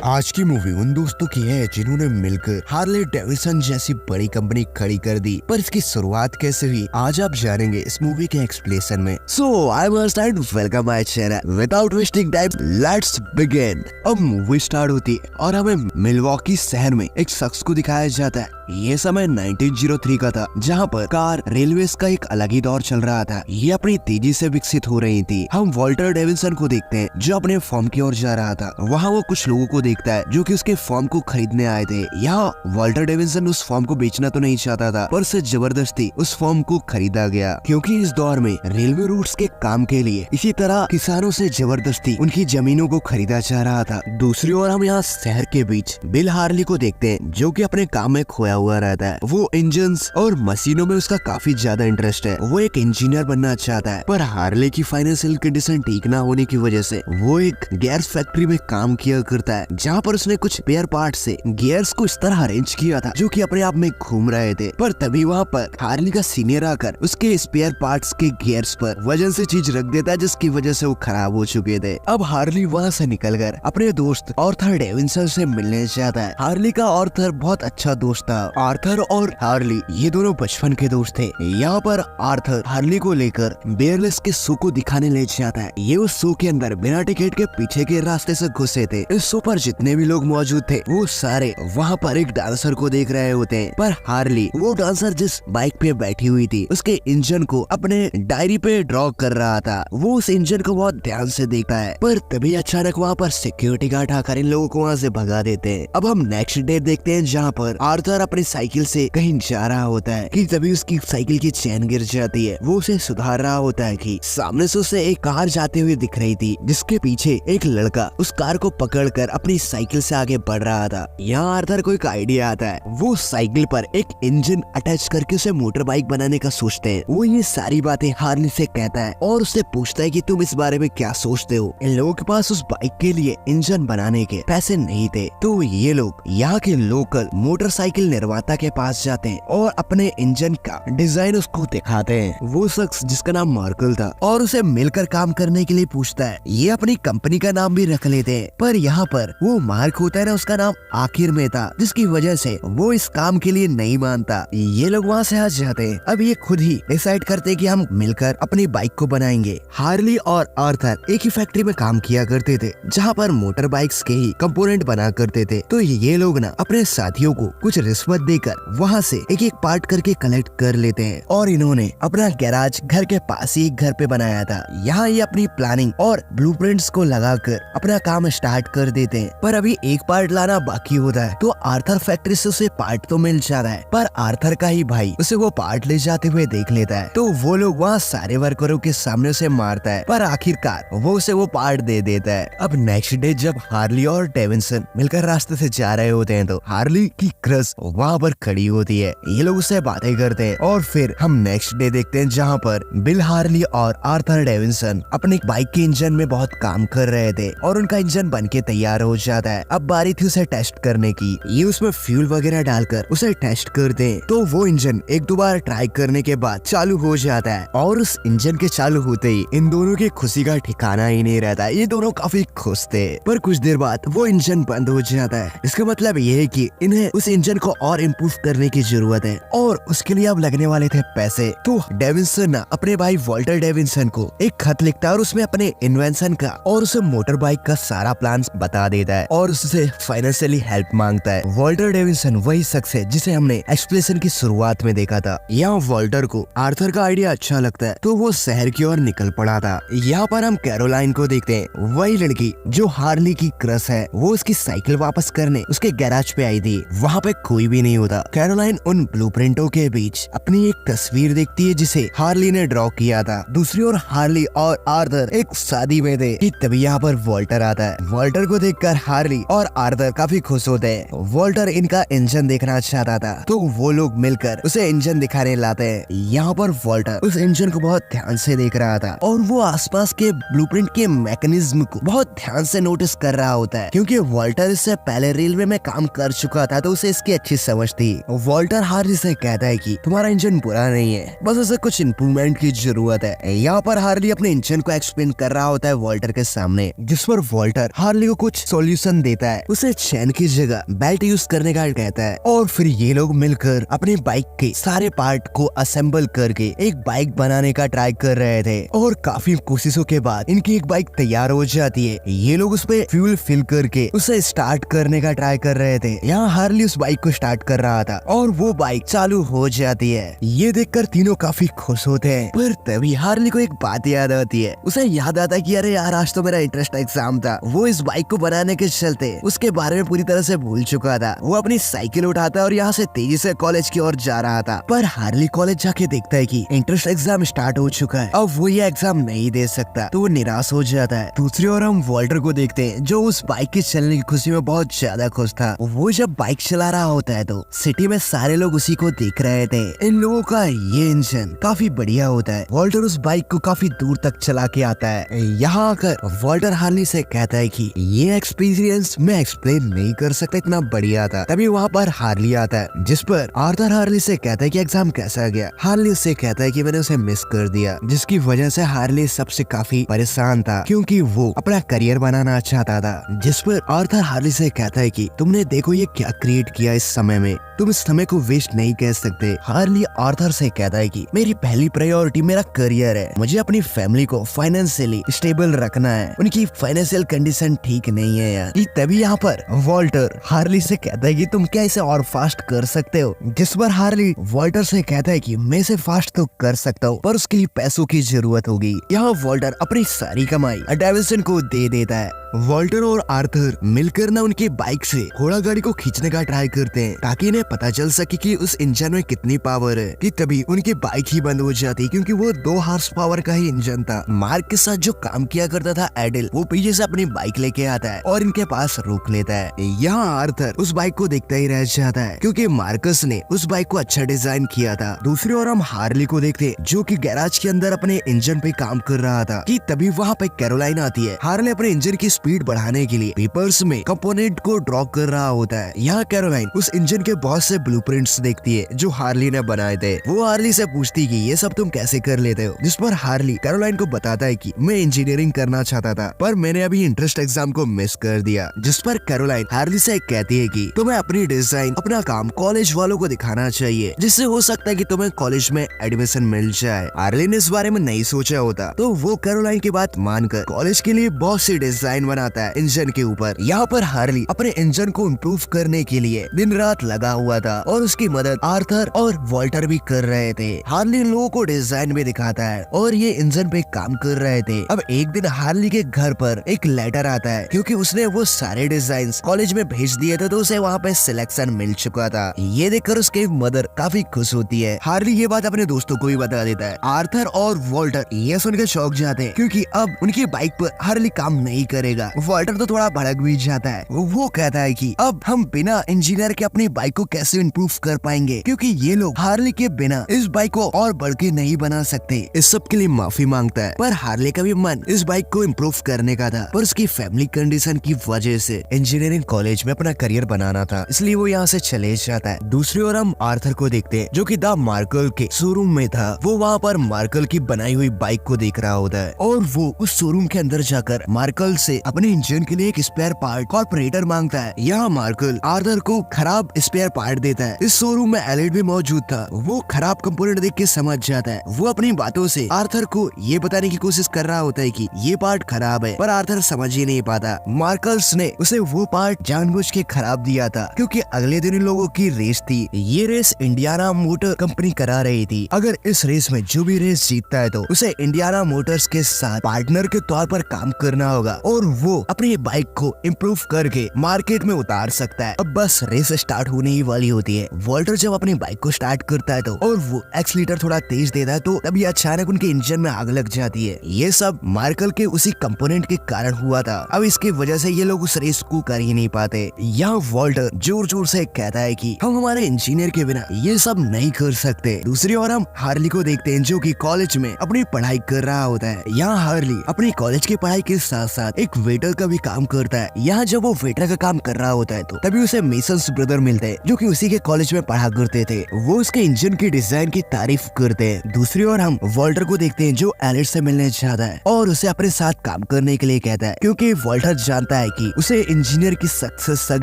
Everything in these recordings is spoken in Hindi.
आज की मूवी उन दोस्तों की है जिन्होंने मिलकर हार्ले डेविडसन जैसी बड़ी कंपनी खड़ी कर दी। पर इसकी शुरुआत कैसे हुई आज आप जानेंगे इस मूवी के एक्सप्लेनेशन में। So I must and welcome my channel. Without wasting time let's begin. अब मूवी स्टार्ट होती है और हमें मिलवॉकी शहर में एक शख्स को दिखाया जाता है। ये समय 1903 का था, जहाँ पर कार रेलवेज का एक अलग ही दौर चल रहा था। ये अपनी तेजी से विकसित हो रही थी। हम वॉल्टर डेविडसन को देखते हैं जो अपने फॉर्म की ओर जा रहा था। वहाँ वो कुछ लोगों को देखता है जो कि उसके फॉर्म को खरीदने आए थे। यहाँ वॉल्टर डेविडसन उस फॉर्म को बेचना तो नहीं चाहता था, पर से जबरदस्ती उस फॉर्म को खरीदा गया, क्योंकि इस दौर में रेलवे रूट्स के काम के लिए इसी तरह किसानों से जबरदस्ती उनकी जमीनों को खरीदा जा रहा था। दूसरी ओर हम यहाँ शहर के बीच बिल हार्ली को देखते हैं जो कि अपने काम में खोया हुआ रहता है। वो इंजन्स और मशीनों में उसका काफी ज्यादा इंटरेस्ट है। वो एक इंजीनियर बनना चाहता है, पर हार्ले की फाइनेंशियल कंडीशन ठीक ना होने की वजह से वो एक गियर्स फैक्ट्री में काम किया करता है, जहाँ पर उसने कुछ पेयर पार्ट से गियर्स को इस तरह अरेंज किया था जो कि अपने आप में घूम रहे थे। पर तभी वहाँ पर हार्ली का सीनियर आकर उसके स्पेयर पार्ट्स के गियर्स पर वजन से चीज रख देता है, जिसकी वजह से वो खराब हो चुके थे। अब हार्ली वहाँ से निकलकर अपने दोस्त आर्थर डेविडसन से मिलने जाता है। हार्ली का आर्थर बहुत अच्छा दोस्त था। आर्थर और हार्ली ये दोनों बचपन के दोस्त थे। यहाँ पर आर्थर हार्ली को लेकर बेयरलेस के शो को दिखाने ले जाता है। ये उस शो के अंदर बिना टिकट के पीछे के रास्ते से घुसे थे। इस शो पर जितने भी लोग मौजूद थे वो सारे वहाँ पर एक डांसर को देख रहे होते हैं। पर हार्ली वो डांसर जिस बाइक पे बैठी हुई थी उसके इंजन को अपने डायरी पे ड्रॉ कर रहा था। वो उस इंजन को बहुत ध्यान से देखता है, पर तभी अचानक वहाँ पर सिक्योरिटी गार्ड आकर इन लोगों को वहाँ से भगा देते हैं। अब हम नेक्स्ट डे देखते हैं जहाँ पर आर्थर अपनी साइकिल से कहीं जा रहा होता है कि तभी उसकी साइकिल की चेन गिर जाती है। वो उसे सुधार रहा होता है कि सामने से उसे एक कार जाते हुए दिख रही थी, जिसके पीछे एक लड़का उस कार को पकड़कर अपनी साइकिल से आगे बढ़ रहा था। यहाँ आर्थर को एक आइडिया आता है। वो साइकिल पर एक इंजन अटैच करके उसे मोटर बाइक बनाने का सोचते हैं। वो ये सारी बातें हार्ली से कहता है और उससे पूछता है कि तुम इस बारे में क्या सोचते हो। इन लोगों के पास उस बाइक के लिए इंजन बनाने के पैसे नहीं थे, तो ये लोग यहाँ के लोकल मोटरसाइकिल निर्माता के पास जाते हैं और अपने इंजन का डिजाइन उसको दिखाते हैं। वो शख्स जिसका नाम मार्कल था और उसे मिलकर काम करने के लिए पूछता है। ये अपनी कंपनी का नाम भी रख लेते हैं, पर यहाँ पर वो मार्क होता है ना, उसका नाम आखिर में था, जिसकी वजह से वो इस काम के लिए नहीं मानता। ये लोग वहाँ से आ जाते हैं। अब ये खुद ही डिसाइड करते हैं कि हम मिलकर अपनी बाइक को बनाएंगे। हार्ली और आर्थर एक ही फैक्ट्री में काम किया करते थे जहाँ पर मोटर बाइक्स के ही कंपोनेंट बना करते थे। तो ये लोग ना अपने साथियों को कुछ रिश्वत देकर वहाँ से एक एक पार्ट करके कलेक्ट कर लेते हैं और इन्होंने अपना गैराज घर के पास ही घर पे बनाया था। यहाँ ये अपनी प्लानिंग और ब्लूप्रिंट्स को लगाकर अपना काम स्टार्ट कर देते हैं। पर अभी एक पार्ट लाना बाकी होता है, तो आर्थर फैक्ट्री से उसे पार्ट तो मिल जाता है, पर आर्थर का ही भाई उसे वो पार्ट ले जाते हुए देख लेता है। तो वो लोग वहाँ सारे वर्करों के सामने उसे मारता है, पर आखिरकार वो उसे वो पार्ट दे देता है। अब नेक्स्ट डे जब हार्ली और डेविडसन मिलकर रास्ते से जा रहे होते हैं तो हार्ली की क्रश वहाँ पर खड़ी होती है। ये लोग उससे बातें करते हैं और फिर हम नेक्स्ट डे देखते हैं जहाँ पर बिल हार्ली और आर्थर डेविडसन अपने बाइक के इंजन में बहुत काम कर रहे थे और उनका इंजन बनके तैयार हो जाता है। अब बारी थी उसे टेस्ट करने की। ये उसमें फ्यूल वगैरह डालकर उसे टेस्ट करते हैं, तो वो इंजन एक दो बार ट्राई करने के बाद चालू हो जाता है और उस इंजन के चालू होते ही इन दोनों की खुशी का ठिकाना ही नहीं रहता। ये दोनों काफी खुश थे, पर कुछ देर बाद वो इंजन बंद हो जाता है। इसका मतलब ये है कि इन्हें उस इंजन को और इम्प्रूव करने की जरूरत है और उसके लिए अब लगने वाले थे पैसे। तो डेविडसन अपने भाई वॉल्टर डेविडसन को एक खत लिखता है और उसमें अपने इन्वेंशन का और उसे मोटर बाइक का सारा प्लान बता देता है और उससे फाइनेंशियली हेल्प मांगता है। वॉल्टर डेविडसन वही शख्स है जिसे हमने एक्सप्लेनेशन की शुरुआत में देखा था। यहाँ वॉल्टर को आर्थर का आइडिया अच्छा लगता है, तो वो शहर की ओर निकल पड़ा था। यहाँ पर हम कैरोलाइन को देखते हैं। वही लड़की जो हार्ली की क्रश है, वो उसकी साइकिल वापस करने उसके गैराज पे आई थी। वहाँ पे कोई भी नहीं होता। कैरोलाइन उन ब्लूप्रिंटों के बीच अपनी एक तस्वीर देखती है जिसे हार्ली ने ड्रॉ किया था। दूसरी ओर हार्ली और आर्थर एक शादी में थे कि तभी यहाँ पर वॉल्टर आता है। वॉल्टर को देखकर हार्ली और आर्थर काफी खुश होते हैं। वॉल्टर इनका इंजन देखना चाहता था, तो वो लोग मिलकर उसे इंजन दिखाने लाते हैं। यहाँ पर वॉल्टर उस इंजन को बहुत ध्यान से देख रहा था और वो आसपास के ब्लूप्रिंट के मैकेनिज्म को बहुत ध्यान से नोटिस कर रहा होता है, क्योंकि वॉल्टर इससे पहले रेलवे में काम कर चुका था, तो उसे इसकी अच्छी समझती। वॉल्टर हार्ली से कहता है कि तुम्हारा इंजन बुरा नहीं है, बस उसे कुछ इम्प्रूवमेंट की जरूरत है। यहाँ पर हार्ली अपने इंजन को एक्सप्लेन कर रहा होता है वॉल्टर के सामने, जिस पर वॉल्टर हार्ली को कुछ सॉल्यूशन देता है। उसे चैन की जगह बेल्ट यूज करने का कहता है और फिर ये लोग मिलकर अपनी बाइक के सारे पार्ट को असेंबल करके एक बाइक बनाने का ट्राई कर रहे थे और काफी कोशिशों के बाद इनकी एक बाइक तैयार हो जाती है। ये लोग उस पे फ्यूल फिल करके उसे स्टार्ट करने का ट्राई कर रहे थे। यहाँ हार्ली उस बाइक को स्टार्ट कर रहा था और वो बाइक चालू हो जाती है। ये देखकर तीनों काफी खुश होते हैं, पर तभी हार्ली को एक बात याद आती है। उसे याद आता है कि अरे यार, आज तो मेरा इंटरेस्ट एग्जाम था। वो इस बाइक को बनाने के चलते उसके बारे में पूरी तरह से भूल चुका था। वो अपनी साइकिल उठाता है और यहाँ से तेजी से कॉलेज की ओर जा रहा था, पर हार्ली कॉलेज जाके देखता है कि इंटरेस्ट एग्जाम स्टार्ट हो चुका है। अब वो ये एग्जाम नहीं दे सकता, तो वो निराश हो जाता है। दूसरी ओर हम वॉल्टर को देखते हैं, जो उस बाइक के चलने की खुशी में बहुत ज्यादा खुश था। वो जब बाइक चला रहा होता है तो सिटी में सारे लोग उसी को देख रहे थे। इन लोगों का ये इंजन काफी बढ़िया होता है। वॉल्टर उस बाइक को काफी दूर तक चला के आता है। यहाँ आकर वॉल्टर हार्ली से कहता है कि ये एक्सपीरियंस मैं एक्सप्लेन नहीं कर सकता, इतना बढ़िया था। तभी वहाँ पर हार्ली आता है, जिस पर आर्थर हार्ली से कहता है कि एग्जाम कैसा गया। हार्ली उससे कहता है कि मैंने उसे मिस कर दिया, जिसकी वजह से हार्ली सबसे काफी परेशान था, क्योंकि वो अपना करियर बनाना चाहता था। जिस पर आर्थर हार्ली से कहता है कि तुमने देखो ये क्या क्रिएट किया इस समय में, तुम इस समय को वेस्ट नहीं कह सकते। हार्ली आर्थर से कहता है कि मेरी पहली प्रायोरिटी मेरा करियर है, मुझे अपनी फैमिली को फाइनेंशियली स्टेबल रखना है, उनकी फाइनेंशियल कंडीशन ठीक नहीं है यार। तभी यहाँ पर वॉल्टर हार्ली से कहता है कि तुम क्या इसे और फास्ट कर सकते हो। जिस पर हार्ली वॉल्टर से कहता है कि मैं इसे फास्ट तो कर सकता हूँ, पर उसके लिए पैसों की जरूरत होगी। यहाँ वॉल्टर अपनी सारी कमाई डेविसन को दे देता है। वॉल्टर और आर्थर मिलकर ना उनकी बाइक से घोड़ा गाड़ी को खींचने का ट्राई करते हैं, ताकि इन्हें पता चल सके कि उस इंजन में कितनी पावर है। कि तभी उनकी बाइक ही बंद हो जाती, क्योंकि वो 2 हॉर्स पावर का ही इंजन था। मार्क के साथ जो काम किया करता था एडिल, वो पीछे से अपनी बाइक लेके आता है और इनके पास रोक लेता है। यहाँ आर्थर उस बाइक को देखता ही रह जाता है, क्योंकि मार्कस ने उस बाइक को अच्छा डिजाइन किया था। दूसरी ओर हम हार्ली को देखते, जो कि गैराज के अंदर अपने इंजन पे काम कर रहा था। कि तभी वहाँ पे कैरोलाइन आती है। हार्ली अपने इंजन की स्पीड बढ़ाने के लिए पेपर्स में कंपोनेंट को ड्रॉ कर रहा होता है। यहाँ कैरोलाइन उस इंजन के बहुत से ब्लूप्रिंट्स देखती है जो हार्ली ने बनाए थे। वो हार्ली से पूछती कि ये सब तुम कैसे कर लेते हो, जिस पर हार्ली कैरोलाइन को बताता है कि मैं इंजीनियरिंग करना चाहता था, पर मैंने अभी इंटरेस्ट एग्जाम को मिस कर दिया। जिस पर कैरोलाइन हार्ली से कहती है कि तुम्हें अपनी डिजाइन, अपना काम कॉलेज वालों को दिखाना चाहिए, जिससे हो सकता है कि तुम्हें कॉलेज में एडमिशन मिल जाए। हार्ली ने इस बारे में नहीं सोचा होता, तो वो कैरोलाइन की बात मानकर कॉलेज के लिए बहुत सी डिजाइन बनाता है इंजन के ऊपर। यहाँ पर हार्ली अपने इंजन को इम्प्रूव करने के लिए दिन रात लगा हुआ था और उसकी मदद आर्थर और वॉल्टर भी कर रहे थे। हार्ली इन लोगों को डिजाइन भी दिखाता है और ये इंजन पे काम कर रहे थे। अब एक दिन हार्ली के घर पर एक लेटर आता है, क्योंकि उसने वो सारे डिजाइन कॉलेज में भेज दिए थे, तो उसे वहाँ पे सिलेक्शन मिल चुका था। ये देखकर उसके मदर काफी खुश होती है। हार्ली ये बात अपने दोस्तों को भी बता देता है। आर्थर और वॉल्टर ये सुनकर चौंक जाते हैं, क्योंकि अब उनकी बाइक पर हार्ली काम नहीं करेगा। वॉल्टर तो थोड़ा भड़क भी जाता है। वो कहता है कि अब हम बिना इंजीनियर के अपनी बाइक को कैसे इम्प्रूव कर पाएंगे, क्योंकि ये लोग हार्ली के बिना इस बाइक को और बढ़ के नहीं बना सकते। इस सब के लिए माफी मांगता है, पर हार्ली का भी मन इस बाइक को इम्प्रूव करने का था, पर उसकी फैमिली कंडीशन की वजह से इंजीनियरिंग कॉलेज में अपना करियर बनाना था, इसलिए वो यहाँ से चले जाता है। दूसरी ओर हम आर्थर को देखते हैं, जो कि द मार्कल के शोरूम में था। वो वहाँ पर मार्कल की बनाई हुई बाइक को देख रहा होता है और वो उस शोरूम के अंदर जाकर मार्कल से अपने इंजन के लिए एक स्पेयर पार्ट कॉर्पोरेटर मांगता है। यहाँ मार्कल आर्थर को खराब स्पेयर पार्ट देता है। इस शोरूम में एलिड भी मौजूद था। वो खराब कंपोनेंट देख के समझ जाता है। वो अपनी बातों से आर्थर को ये बताने की कोशिश कर रहा होता है कि ये पार्ट खराब है, पर आर्थर समझ ही नहीं पाता। मार्कल्स ने उसे वो पार्ट जानबूझ के खराब दिया था, क्योंकि अगले दिन इन लोगों की रेस थी। ये रेस इंडियाना मोटर कंपनी करा रही थी। अगर इस रेस में जो भी रेस जीतता है तो उसे इंडियाना मोटर्स के साथ पार्टनर के तौर पर काम करना होगा और वो अपनी बाइक को इम्प्रूव करके मार्केट में उतार सकता है। अब बस रेस स्टार्ट होने ही वाली होती है। वॉल्टर जब अपनी बाइक को स्टार्ट करता है तो और वो एक्सीलेटर थोड़ा तेज देता है, तो तभी अचानक उनके इंजन में आग लग जाती है। ये सब मार्कल के उसी कंपोनेंट के कारण हुआ था। अब इसकी वजह से ये लोग उस रेस को कर ही नहीं पाते। यहाँ वॉल्टर जोर जोर से कहता है कि हम हमारे इंजीनियर के बिना ये सब नहीं कर सकते। दूसरी ओर हम हार्ली को देखते हैं, जो कि कॉलेज में अपनी पढ़ाई कर रहा होता है। यहाँ हार्ली अपनी कॉलेज की पढ़ाई के साथ साथ एक वेटर का भी काम करता है। यहाँ जब वो वेटर का काम कर रहा होता है तो तभी उसे मेसन्स ब्रदर मिलते हैं, जो कि कि उसी के कॉलेज में पढ़ा करते थे, वो उसके इंजन की डिजाइन की तारीफ करते हैं। दूसरी ओर हम वॉल्टर को देखते हैं जो एलिस से मिलने चाहता है और उसे अपने साथ काम करने के लिए कहता है, क्योंकि वॉल्टर जानता है कि उसे इंजीनियर की सख्त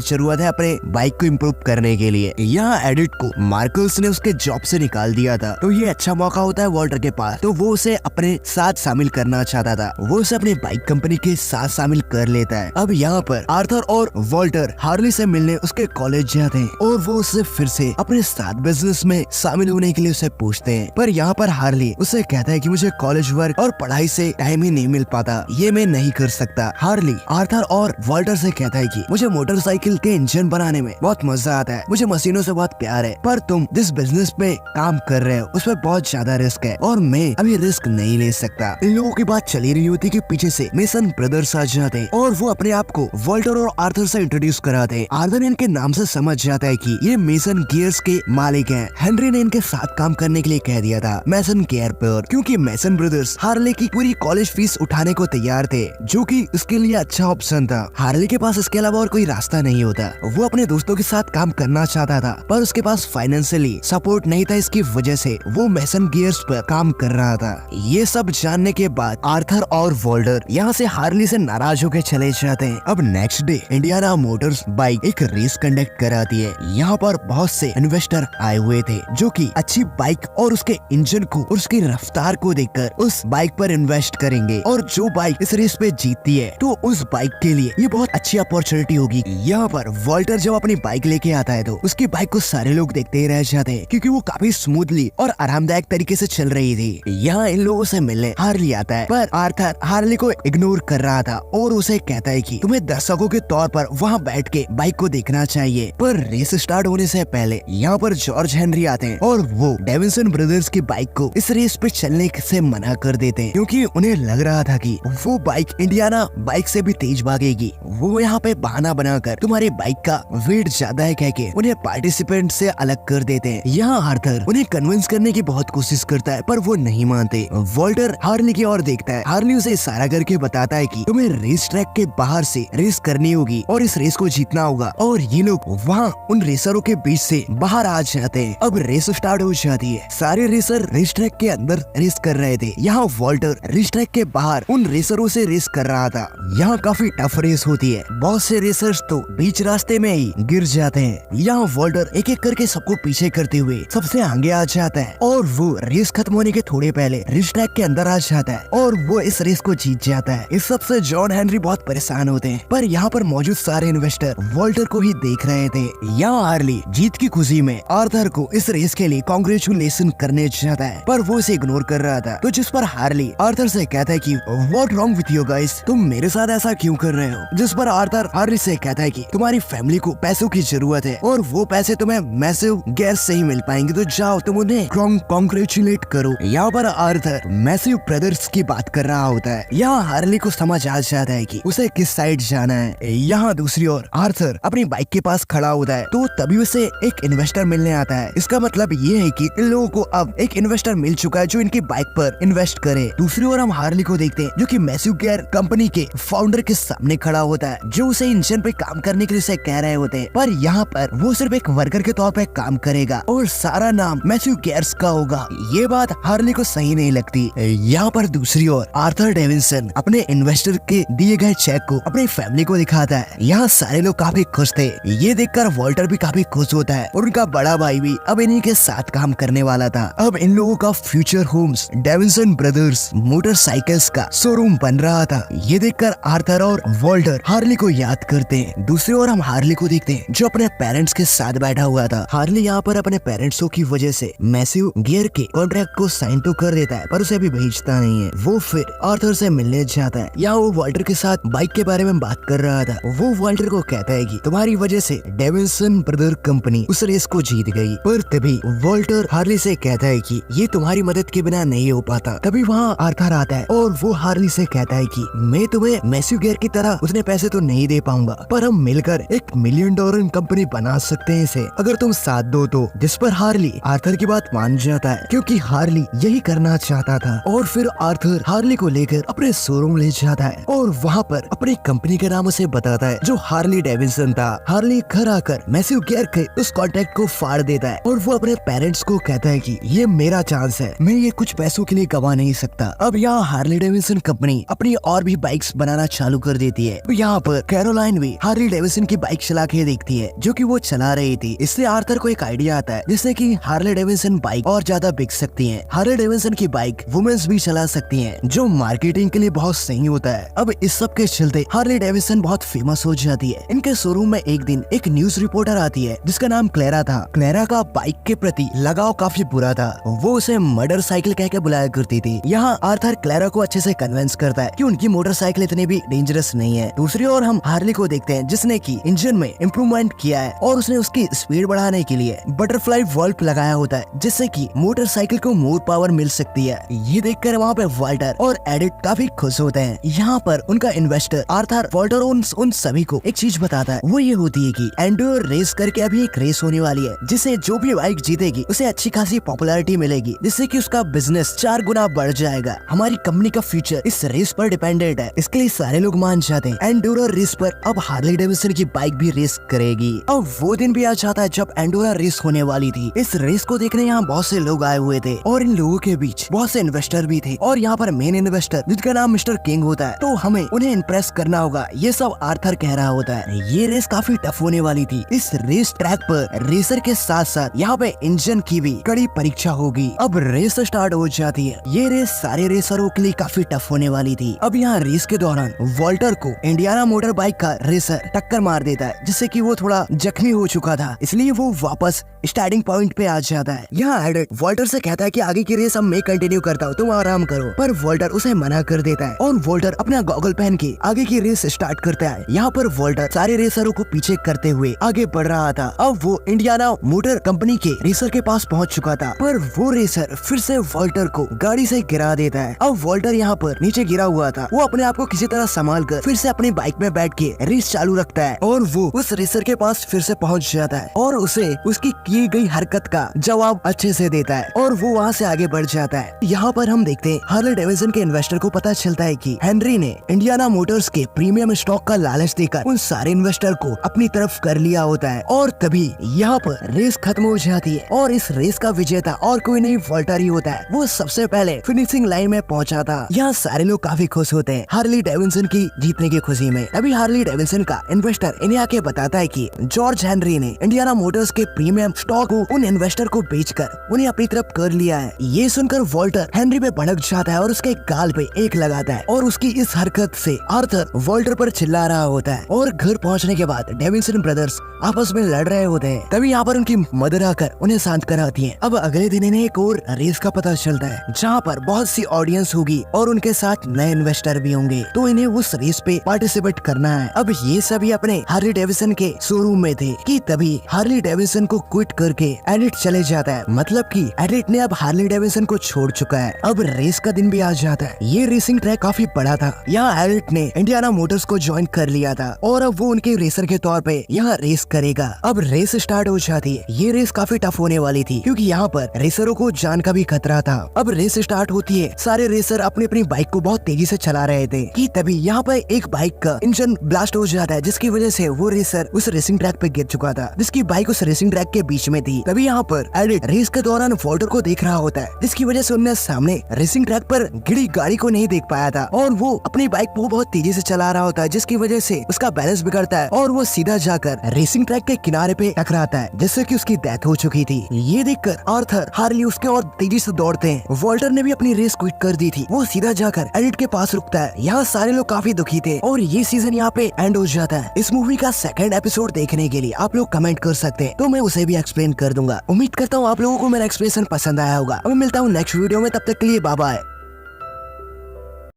जरूरत है अपने बाइक को इम्प्रूव करने के लिए। यहाँ एडिट को मार्कल्स ने उसके जॉब से निकाल दिया था, तो ये अच्छा मौका होता है वॉल्टर के पास, तो वो उसे अपने साथ शामिल करना चाहता था। वो उसे अपनी बाइक कंपनी के साथ शामिल कर लेता है। अब यहाँ पर आर्थर और वॉल्टर हार्ली से मिलने उसके कॉलेज जाते हैं और वो उससे फिर से अपने साथ बिजनेस में शामिल होने के लिए उसे पूछते हैं, पर यहाँ पर हार्ली उसे कहता है कि मुझे कॉलेज वर्क और पढ़ाई से टाइम ही नहीं मिल पाता, ये मैं नहीं कर सकता। हार्ली आर्थर और वॉल्टर से कहता है कि मुझे मोटरसाइकिल के इंजन बनाने में बहुत मजा आता है, मुझे मशीनों से बहुत प्यार है, पर तुम जिस बिजनेस में काम कर रहे हो उसमें बहुत ज्यादा रिस्क है और मैं अभी रिस्क नहीं ले सकता। इन लोगों की बात चली रही होती कि पीछे से मेसन ब्रदर्स आ जाते हैं और वो अपने आप को वॉल्टर और आर्थर से इंट्रोड्यूस कराते हैं। आर्थर इनके नाम से समझ जाता है कि ये मेसन गियर्स के मालिक हैं। हेनरी ने इनके साथ काम करने के लिए कह दिया था मेसन गियर पर, क्योंकि मेसन ब्रदर्स हार्ले की पूरी कॉलेज फीस उठाने को तैयार थे, जो कि उसके लिए अच्छा ऑप्शन था। हार्ले के पास इसके अलावा और कोई रास्ता नहीं होता। वो अपने दोस्तों के साथ काम करना चाहता था, पर उसके पास फाइनेंशियली सपोर्ट नहीं था, इसकी वजह से वो मेसन गियर्स पर काम कर रहा था। ये सब जानने के बाद आर्थर और वॉल्टर यहाँ से हार्ली से नाराज होकर चले जाते हैं। अब next day Indiana Motors bike एक रेस कंडक्ट कराती है। यहाँ पर बहुत से इन्वेस्टर आए हुए थे जो कि अच्छी बाइक और उसके इंजन को और उसकी रफ्तार को देखकर उस बाइक पर इन्वेस्ट करेंगे, और जो बाइक इस रेस पे जीतती है तो उस बाइक के लिए ये बहुत अच्छी अपॉर्चुनिटी होगी। यहाँ पर वॉल्टर जब अपनी बाइक लेके आता है तो उसकी बाइक को सारे लोग देखते ही रह जाते हैं, क्योंकि वो काफी स्मूथली और आरामदायक तरीके से चल रही थी। यहाँ इन लोगों से मिलने हार्ली आता है, पर आर्थर हार्ली को इग्नोर कर रहा था और उसे कहता है कि तुम्हें दर्शकों के तौर पर वहाँ बैठ के बाइक को देखना चाहिए। पर रेस स्टार्ट होने से पहले यहाँ पर जॉर्ज हेनरी आते हैं और वो डेविसन ब्रदर्स की बाइक को इस रेस पे चलने से मना कर देते हैं, क्योंकि उन्हें लग रहा था कि वो बाइक इंडियाना बाइक से भी तेज भागेगी। वो यहाँ पे बहाना बनाकर तुम्हारी बाइक का वेट ज्यादा है कह के उन्हें पार्टिसिपेंट से अलग कर देते हैं। यहाँ आर्थर उन्हें कन्विंस करने की बहुत कोशिश करता है, पर वो नहीं मानते। वॉल्टर हार्ली की ओर देखता है। हार्ली उसे इशारा करके बताता है कि तुम्हें रेस ट्रैक के बाहर से रेस करनी होगी और इस रेस को जीतना होगा, और ये लोग वहाँ उन रेसरों के बीच से बाहर आ जाते हैं। अब रेस स्टार्ट हो जाती है। सारे रेसर रेस ट्रैक के अंदर रेस कर रहे थे, यहाँ वॉल्टर रेस ट्रैक के बाहर उन रेसरों से रेस कर रहा था। यहाँ काफी टफ रेस होती है, बहुत से रेसर्स तो बीच रास्ते में ही गिर जाते हैं। यहाँ वॉल्टर एक एक करके सबको पीछे करते हुए सबसे आगे आ जाता है और वो रेस खत्म होने के थोड़े पहले रेस ट्रैक के अंदर आ जाता है और वो इस रेस को जीत जाता है। इस सबसे जॉन हेनरी बहुत परेशान होते हैं, पर यहाँ पर मौजूद सारे इन्वेस्टर वॉल्टर को ही देख रहे थे। यहाँ हार्ली जीत की खुशी में आर्थर को इस रेस के लिए कांग्रेचुलेशन करने चाहता है, पर वो इसे इग्नोर कर रहा था। तो जिस पर हार्ली आर्थर से कहता है कि what wrong with you guys, तुम मेरे साथ ऐसा क्यों कर रहे हो। जिस पर आर्थर हार्ली से कहता है कि तुम्हारी फैमिली को पैसों की जरूरत है और वो पैसे तुम्हें मैसिव गैस से ही मिल पाएंगे, तो जाओ तुम उन्हें कांग्रेचुलेट करो। यहाँ पर आर्थर मैसिव ब्रदर्स की बात कर रहा होता है। यहाँ हार्ली को समझ आ जाता है कि उसे किस साइड जाना है। यहाँ दूसरी ओर आर्थर अपनी बाइक के पास खड़ा होता है, तो तभी उसे एक इन्वेस्टर मिलने आता है। इसका मतलब ये है कि इन लोगों को अब एक इन्वेस्टर मिल चुका है जो इनकी बाइक पर इन्वेस्ट करे। दूसरी ओर हम हार्ली को देखते हैं जो कि मैसिव गियर कंपनी के फाउंडर के सामने खड़ा होता है, जो उसे इंजन पे काम करने के लिए उसे कह रहे होते हैं, पर यहाँ पर वो सिर्फ एक वर्कर के तौर पे काम करेगा और सारा नाम मैसिव गियर्स का होगा। ये बात हार्ली को सही नहीं लगती। यहाँ पर दूसरी ओर आर्थर डेविसन अपने इन्वेस्टर के दिए गए चेक को अपनी फैमिली को दिखाता है। यहाँ सारे लोग काफी खुश थे। ये देखकर वॉल्टर भी काफी खुश होता है और उनका बड़ा भाई भी अब इन्हीं के साथ काम करने वाला था। अब इन लोगों का फ्यूचर होम्स डेविसन ब्रदर्स मोटरसाइकिल्स का शोरूम बन रहा था। ये देखकर आर्थर और वॉल्टर हार्ली को याद करते हैं। दूसरी ओर हम हार्ली को देखते हैं जो अपने पेरेंट्स के साथ बैठा हुआ था। हार्ली यहाँ पर अपने पेरेंट्सों की वजह से मैसिव गियर के कॉन्ट्रैक्ट को साइन तो कर देता है, पर उसे अभी भेजता नहीं है। वो फिर आर्थर से मिलने जाता है। यहाँ वो वॉल्टर के साथ बाइक के बारे में बात कर रहा था। वो वॉल्टर को कहता है कि तुम्हारी वजह से डेविसन ब्रदर कंपनी उस रेस को जीत गई, पर तभी वॉल्टर हार्ली से कहता है कि ये तुम्हारी मदद के बिना नहीं हो पाता। तभी वहाँ आर्थर आता है और वो हार्ली से कहता है कि मैं तुम्हें मैसिव गियर की तरह उतने पैसे तो नहीं दे पाऊंगा, पर हम मिलकर $1 मिलियन कंपनी बना सकते हैं इसे, अगर तुम साथ दो तो। जिस पर हार्ली आर्थर की बात मान जाता है, क्योंकि हार्ली यही करना चाहता था। और फिर आर्थर हार्ली को लेकर अपने शोरूम ले जाता है और वहाँ पर अपनी कंपनी के नाम उसे बताता है जो हार्ली डेविसन था। हार्ली घर आकर मैसिव केयर के उस कॉन्ट्रैक्ट को फाड़ देता है और वो अपने पेरेंट्स को कहता है कि ये मेरा चांस है, मैं ये कुछ पैसों के लिए गवा नहीं सकता। अब यहाँ हार्ले डेविडसन कंपनी अपनी और भी बाइक्स बनाना चालू कर देती है। यहाँ पर कैरोलाइन भी हार्ले डेविडसन की बाइक चला के देखती है जो कि वो चला रही थी। इससे आर्थर को एक आइडिया आता है जिससे कि हार्ले डेविडसन बाइक और ज्यादा बिक सकती है। हार्ले डेविडसन की बाइक वुमेन्स भी चला सकती है जो मार्केटिंग के लिए बहुत सही होता है। अब इस सब के चलते हार्ले डेविडसन बहुत फेमस हो जाती है। इनके शोरूम में एक दिन एक न्यूज रिपोर्टर आती है जिसका नाम क्लेरा था। क्लेरा का बाइक के प्रति लगाव काफी बुरा था, वो उसे मर्डर साइकिल कह के बुलाया करती थी। यहाँ आर्थर क्लेरा को अच्छे से कन्विंस करता है कि उनकी मोटरसाइकिल इतनी भी डेंजरस नहीं है। दूसरी ओर हम हार्ले को देखते हैं जिसने की इंजन में इम्प्रूवमेंट किया है और उसने उसकी स्पीड बढ़ाने के लिए बटरफ्लाई वॉल्व लगाया होता है जिससे कि मोटरसाइकिल को मोर पावर मिल सकती है। ये देखकर वहाँ पे वाल्टर और एडिट काफी खुश होते हैं। यहाँ पर उनका इन्वेस्टर आर्थर वाल्टर उन सभी को एक चीज बताता है, वो ये होती है कि एंड्योर रेस करके अभी एक रेस होने वाली है जिसे जो भी बाइक जीतेगी उसे अच्छी खासी पॉपुलैरिटी मिलेगी जिससे कि उसका बिजनेस 4 गुना बढ़ जाएगा। हमारी कंपनी का फ्यूचर इस रेस पर डिपेंडेंट है, इसके लिए सारे लोग मान जाते हैं। एंडोरा रेस पर अब हार्ले डेविडसन की बाइक भी रेस करेगी। अब वो दिन भी आ जाता है जब एंडोरा रेस होने वाली थी। इस रेस को देखने यहाँ बहुत से लोग आए हुए थे और इन लोगों के बीच बहुत से इन्वेस्टर भी थे और यहाँ पर मेन इन्वेस्टर जिनका नाम मिस्टर किंग होता है, तो हमें उन्हें इम्प्रेस करना होगा, ये सब आर्थर कह रहा होता है। ये रेस काफी टफ होने वाली थी। इस रेस ट्रैक पर रेसर के साथ साथ यहाँ पे इंजन की भी कड़ी परीक्षा होगी। अब रेस स्टार्ट हो जाती है। ये रेस सारे रेसरों के लिए काफी टफ होने वाली थी। अब यहाँ रेस के दौरान वाल्टर को इंडियाना मोटर बाइक का रेसर टक्कर मार देता है जिससे कि वो थोड़ा जख्मी हो चुका था, इसलिए वो वापस स्टार्टिंग पॉइंट पे आ जाता है। यहाँ एडिट वाल्टर से कहता है कि आगे की रेस अब मैं कंटिन्यू करता हूँ, तुम आराम करो, पर वाल्टर उसे मना कर देता है और वाल्टर अपना गॉगल पहन के आगे की रेस स्टार्ट करता है। यहाँ पर वाल्टर सारे रेसरों को पीछे करते हुए आगे बढ़ रहा था। अब वो इंडियाना मोटर कंपनी के रेसर के पास पहुँच चुका था, पर वो रेसर फिर से वाल्टर को गाड़ी से गिरा देता है। अब वाल्टर यहाँ पर नीचे गिरा हुआ था, वो अपने आप को किसी तरह संभाल कर फिर से अपनी बाइक में बैठ के रेस चालू रखता है और वो उस रेसर के पास फिर से पहुँच जाता है और उसे उसकी की गई हरकत का जवाब अच्छे से देता है और वो वहाँ से आगे बढ़ जाता है। यहाँ पर हम देखते हैं हार्ले डेविडसन के इन्वेस्टर को पता चलता है कि हेनरी ने इंडियाना मोटर्स के प्रीमियम स्टॉक का लालच देकर उन सारे इन्वेस्टर को अपनी तरफ कर लिया होता है और तभी यहाँ पर रेस खत्म हो जाती है और इस रेस का विजेता और कोई नहीं वाल्टर ही होता है। वो सबसे पहले फिनिशिंग लाइन में पहुंचा था। यहाँ सारे लोग काफी खुश होते हैं हार्ले डेविडसन की जीतने की खुशी में। तभी हार्ले डेविडसन का इन्वेस्टर इन्हें आके बताता है कि जॉर्ज हेनरी ने इंडियाना मोटर्स के प्रीमियम स्टॉक को उन इन्वेस्टर को बेचकर उन्हें अपनी तरफ कर लिया है। ये सुनकर वाल्टर हेनरी पे भड़क जाता है और उसके गाल पे एक लगाता है और उसकी इस हरकत से आर्थर वाल्टर पर चिल्ला रहा होता है और घर पहुंचने के बाद डेविडसन ब्रदर्स आपस में लड़ रहे होते हैं। तभी यहाँ पर उनकी मदर आकर उन्हें शांत कराती है। अब अगले दिन इन्हें एक और रेस का पता चलता है जहाँ पर बहुत सी ऑडियंस होगी और उनके साथ नए इन्वेस्टर भी होंगे, तो इन्हें उस रेस पे पार्टिसिपेट करना है। अब ये सभी अपने हार्ले डेविडसन के शोरूम में थे कि तभी हार्ले डेविडसन को क्विट करके एडिट चले जाता है। मतलब कि एडिट ने अब हार्ले डेविडसन को छोड़ चुका है। अब रेस का दिन भी आ जाता है। ये रेसिंग ट्रैक काफी बड़ा था। यहाँ एडिट ने इंडियाना मोटर्स को ज्वाइन कर लिया था और अब वो उनके रेसर के तौर पे यहाँ रेस करेगा। अब रेस स्टार्ट हो जाती है। ये रेस काफी टफ होने वाली थी क्योंकि यहाँ पर रेसरों को जान का भी खतरा था। अब रेस स्टार्ट होती है। सारे रेसर अपनी अपनी बाइक को बहुत तेजी से चला रहे थे कि तभी यहाँ पर एक बाइक का इंजन ब्लास्ट हो जाता है जिसकी वजह से वो रेसर उस रेसिंग ट्रैक पे गिर चुका था जिसकी बाइक उस रेसिंग ट्रैक के बीच में थी। तभी यहाँ पर एडिट रेस के दौरान वाल्टर को देख रहा होता है जिसकी वजह से उन्हें सामने रेसिंग ट्रैक पर गिरी गाड़ी को नहीं देख पाया था और वो अपनी बाइक को बहुत तेजी से चला रहा होता है जिसकी वजह से उसका बैलेंस बिगड़ता है और वो सीधा जाकर रेसिंग ट्रैक के किनारे पे टकराता है जिससे कि उसकी डेथ हो चुकी थी। ये देखकर आर्थर हार्ले उसके और तेजी से दौड़ते हैं। वाल्टर ने भी अपनी रेस क्विट कर दी थी। वो सीधा जाकर एडिट के पास रुकता है। यहाँ सारे लोग काफी दुखी थे और ये सीजन यहाँ पे एंड हो जाता है। इस मूवी का सेकंड एपिसोड देखने के लिए आप लोग कमेंट कर सकते हैं तो मैं उसे भी एक्सप्लेन कर दूंगा। उम्मीद करता हूँ आप लोगों को मेरा एक्सप्लेनेशन पसंद आया होगा। अब मिलता हूँ नेक्स्ट वीडियो में, तब तक के लिए बाय बाय।